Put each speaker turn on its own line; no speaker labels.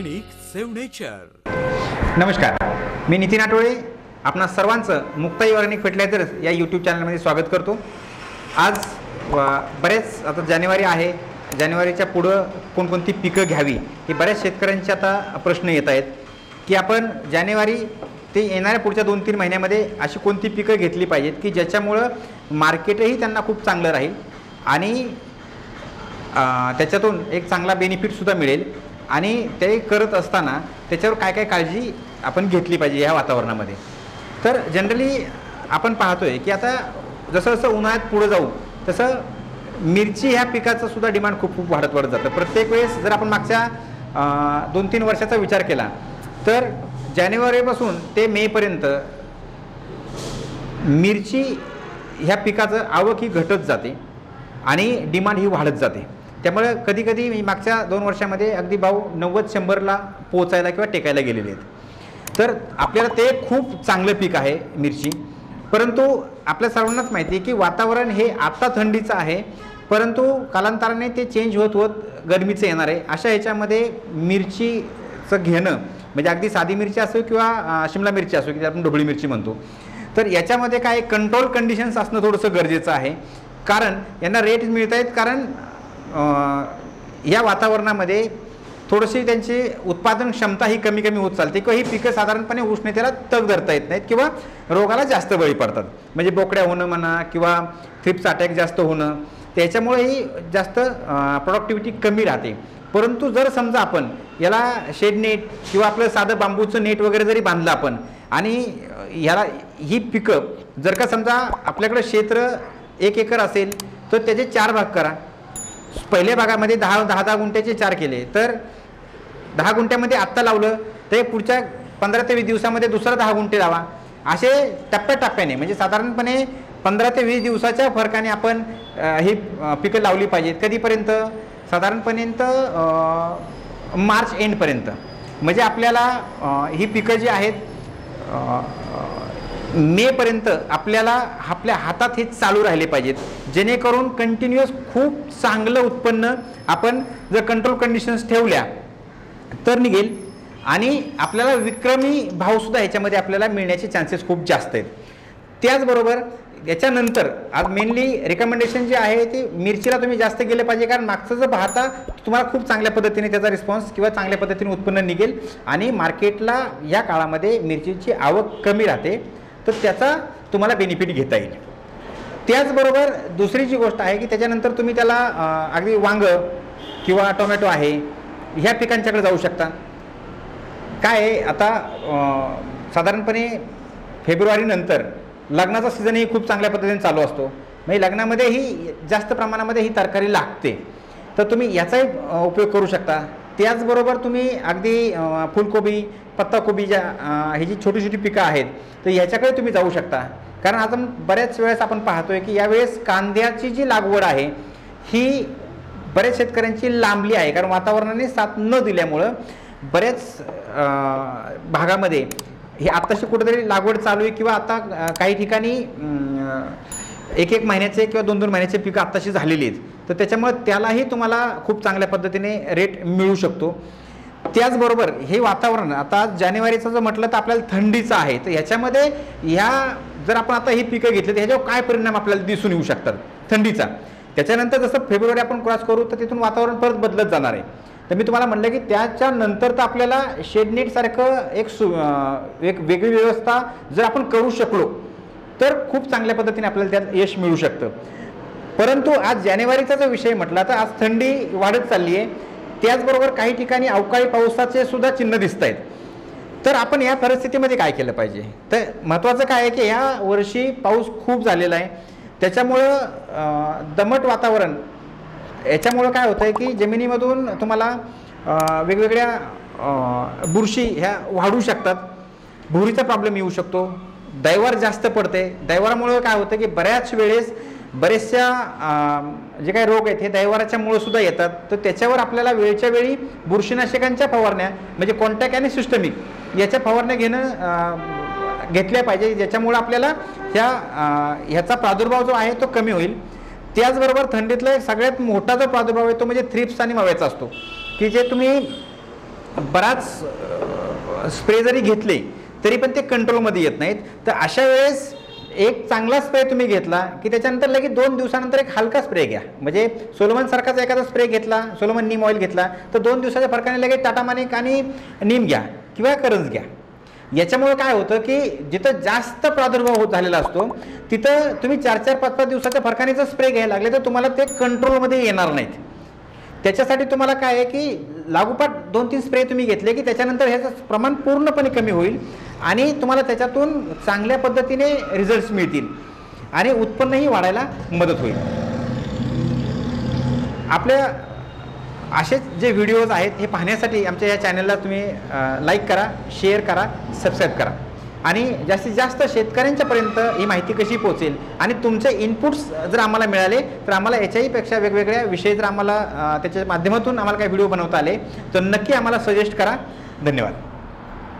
Organic save nature.
नमस्कार, मी नितीन आठवळे आपणा सर्वांचं मुक्ताई ऑर्गॅनिक फर्टिलायझर्स या यूट्यूब चॅनलमध्ये स्वागत करतो। आज बरेच आता जानेवारी आहे, जानेवारीच्या पुढं कोणकोणती पिकं घ्यावी हे बऱ्याच शेतकऱ्यांचे आता प्रश्न येत आहेत की आपण जानेवारी ते येणाऱ्या पुढच्या 2-3 महिन्यामध्ये अशी कोणती पिकं घेतली पाहिजेत की ज्याच्यामुळं मार्केटही त्यांना खूप चांगलं राहील आणि त्याच्यातून एक चांगला बेनिफिटसुद्धा मिळेल आणि ते करत असताना त्याच्यावर काय काय काळजी आपण घेतली पाहिजे या वातावरणामध्ये। तर जनरली आपण पाहतोय की आता जसं जसं उन्हाळ्यात पुढे जाऊ तसं मिरची ह्या पिकाचं सुद्धा डिमांड खूप वाढत जातं। प्रत्येक वेळेस जर आपण मागच्या 2-3 वर्षाचा विचार केला तर जानेवारीपासून ते मेपर्यंत मिरची ह्या पिकाचं आवक ही घटत जाते आणि डिमांड ही वाढत जाते। त्यामुळे कधी कधी मी मागच्या 2 वर्षामध्ये अगदी भाव 90-100ला पोहोचायला किंवा टेकायला गेलेले आहेत। तर आपल्याला ते खूप चांगलं पीक आहे मिरची, परंतु आपल्या सर्वांनाच माहिती आहे की वातावरण हे आता थंडीचं आहे, परंतु कालांतराने ते चेंज होत होत गरमीचं येणार आहे। अशा ह्याच्यामध्ये मिरचीचं घेणं म्हणजे अगदी साधी मिरची असो किंवा शिमला मिरची असो की आपण ढोबळी मिरची म्हणतो, तर याच्यामध्ये काय कंट्रोल कंडिशन्स असणं थोडंसं गरजेचं आहे। कारण यांना रेट मिळत आहेत कारण या वातावरणामध्ये थोडीशी त्यांची उत्पादन क्षमता ही कमी होत चालते किंवा ही पिकं साधारणपणे उष्णतेला तग धरता येत नाहीत किंवा रोगाला जास्त बळी पडतात। म्हणजे बोकड्या होणं म्हणा किंवा थ्रिप्स अटॅक जास्त होणं, त्याच्यामुळेही जास्त प्रोडक्टिव्हिटी कमी राहते। परंतु जर समजा आपण याला शेड नेट किंवा आपलं साधं बांबूचं नेट वगैरे जरी बांधलं आपण आणि ह्याला ही पिकं जर का समजा आपल्याकडे क्षेत्र 1 एकर असेल तर त्याचे 4 भाग करा। पहिल्या भागामध्ये 10 गुंठ्याचे 4 केले तर 10 गुंठ्यामध्ये आत्ता लावलं तर पुढच्या 15 ते 20 दिवसामध्ये दुसरा 10 गुंठे लावा। असे टप्प्याटप्प्याने म्हणजे साधारणपणे 15 ते 20 दिवसाच्या फरकाने आपण ही पिकं लावली पाहिजेत। कधीपर्यंत? साधारणपणे मार्च एंडपर्यंत। म्हणजे आपल्याला ही पिकं जी आहेत मेपर्यंत आपल्याला आपल्या हातात हे चालू राहिले पाहिजेत, जेणेकरून कंटिन्युअस खूप चांगलं उत्पन्न आपण जर कंट्रोल कंडिशन्स ठेवल्या तर निघेल आणि आपल्याला विक्रमी भावसुद्धा ह्याच्यामध्ये आपल्याला मिळण्याचे चान्सेस खूप जास्त आहेत। त्याचबरोबर याच्यानंतर आज मेनली रिकमेंडेशन जे आहे ते मिरचीला तुम्ही जास्त गेले पाहिजे, कारण मागचं जर पाहता तुम्हाला खूप चांगल्या पद्धतीने त्याचा रिस्पॉन्स किंवा चांगल्या पद्धतीने उत्पन्न निघेल आणि मार्केटला या काळामध्ये मिरचीची आवक कमी राहते, तर त्याचा तुम्हाला बेनिफिट घेता येईल। त्याचबरोबर दुसरी जी गोष्ट आहे की त्याच्यानंतर तुम्ही त्याला अगदी वांग किंवा टोमॅटो आहे ह्या पिकांच्याकडे जाऊ शकता। काय आहे आता साधारणपणे फेब्रुवारी नंतर लग्नाचा सीझनही खूप चांगल्या पद्धतीने चालू असतो, म्हणजे लग्नामध्येही जास्त प्रमाणामध्ये ही तरकारी लागते, तर तुम्ही याचाही उपयोग करू शकता। त्याचबरोबर तुम्ही अगदी फुलकोबी, पत्ताकोबी ज्या ही जी छोटी छोटी पिकं आहेत तर ह्याच्याकडे तुम्ही जाऊ शकता। कारण आता बऱ्याच वेळेस आपण पाहतोय की यावेळेस कांद्याची जी लागवड आहे ही बऱ्याच शेतकऱ्यांची लांबली आहे, कारण वातावरणाने साथ न दिल्यामुळं बऱ्याच भागामध्ये हे आत्ताशी कुठेतरी लागवड चालू आहे किंवा आता काही ठिकाणी 1-1 महिन्याचे किंवा 2-2 महिन्याचे पिकं आत्ताशी झालेली आहेत, तर त्याच्यामुळे त्यालाही तुम्हाला खूप चांगल्या पद्धतीने रेट मिळू शकतो। त्याचबरोबर हे वातावरण आता जानेवारीचं जर म्हटलं तर आपल्याला थंडीचं आहे, तर ह्याच्यामध्ये ह्या जर आपण आता ही पिकं घेतली तर ह्याच्यावर काय परिणाम आपल्याला दिसून येऊ शकतात थंडीचा। त्याच्यानंतर जसं फेब्रुवारी आपण क्रॉस करू तर तिथून वातावरण परत बदलत जाणार आहे। तर मी तुम्हाला म्हटलं की त्याच्यानंतर तर आपल्याला शेडनेटसारखं एक वेगळी व्यवस्था जर आपण करू शकलो तर खूप चांगल्या पद्धतीने आपल्याला त्यात यश मिळू शकतं। परंतु आज जानेवारीचा जो विषय म्हटला तर आज थंडी वाढत चालली आहे, त्याचबरोबर काही ठिकाणी अवकाळी पावसाचे सुद्धा चिन्ह दिसत आहेत। तर आपण या परिस्थितीमध्ये काय केलं पाहिजे? तर महत्त्वाचं काय आहे की ह्या वर्षी पाऊस खूप झालेला आहे, त्याच्यामुळं दमट वातावरण याच्यामुळं काय होतं आहे की जमिनीमधून तुम्हाला वेगवेगळ्या बुरशी ह्या वाढू शकतात, भुरीचा प्रॉब्लेम येऊ शकतो, दैवार जास्त पडते। दैवारामुळे काय होतं की बऱ्याच वेळेस बरेचशा जे काही रोग आहेत हे दैवाराच्यामुळे सुद्धा येतात, तर त्याच्यावर आपल्याला वेळच्या वेळी बुरशीनाशकांच्या फवारण्या म्हणजे कॉन्टॅक्ट आणि सिस्टमिक याच्या फवारण्या घेतल्या पाहिजे, ज्याच्यामुळे आपल्याला ह्याचा प्रादुर्भाव जो आहे तो कमी होईल। त्याचबरोबर थंडीतला एक सगळ्यात मोठा जो प्रादुर्भाव आहे तो म्हणजे थ्रिप्स आणि मव्याचा असतो, की जे तुम्ही बराच स्प्रे जरी घेतले तरी पण ते कंट्रोलमध्ये येत नाहीत. तर अशा वेळेस एक चांगला स्प्रे तुम्ही घेतला की त्याच्यानंतर लगेच 2 दिवसानंतर एक हलका स्प्रे घ्या. म्हणजे सोलोमन सारखाचा एखादा स्प्रे घेतला, सोलोमन नीम ऑइल घेतला तर 2 दिवसाच्या फरकाने लगेच टाटा मानिक आणि नीम घ्या किंवा करंज घ्या. याच्यामुळे काय होतं की जिथं जास्त प्रादुर्भाव होत झालेला असतो तिथं तुम्ही 4-4, 5-5 दिवसाच्या फरकाने जर स्प्रे घ्यायला लागले तर तुम्हाला ते कंट्रोलमध्ये येणार नाहीत. त्याच्यासाठी तुम्हाला काय आहे की लागोपाठ 2-3 स्प्रे तुम्ही घेतले की त्याच्यानंतर ह्याचं प्रमाण पूर्णपणे कमी होईल आणि तुम्हाला त्याच्यातून चांगल्या पद्धतीने रिझल्ट्स मिळतील आणि उत्पन्नही वाढायला मदत होईल. आपल्या असेच जे व्हिडिओज आहेत हे पाहण्यासाठी आमच्या या चॅनलला तुम्ही लाईक करा, शेअर करा, सबस्क्राईब करा आणि जास्तीत जास्त शेतकऱ्यांच्यापर्यंत ही माहिती कशी पोहोचेल आणि तुमचे इनपुट्स जर आम्हाला मिळाले तर आम्हाला याच्याहीपेक्षा वेगवेगळ्या विषय जर आम्हाला त्याच्या माध्यमातून आम्हाला काही व्हिडिओ बनवता आले तर नक्की आम्हाला सजेस्ट करा. धन्यवाद.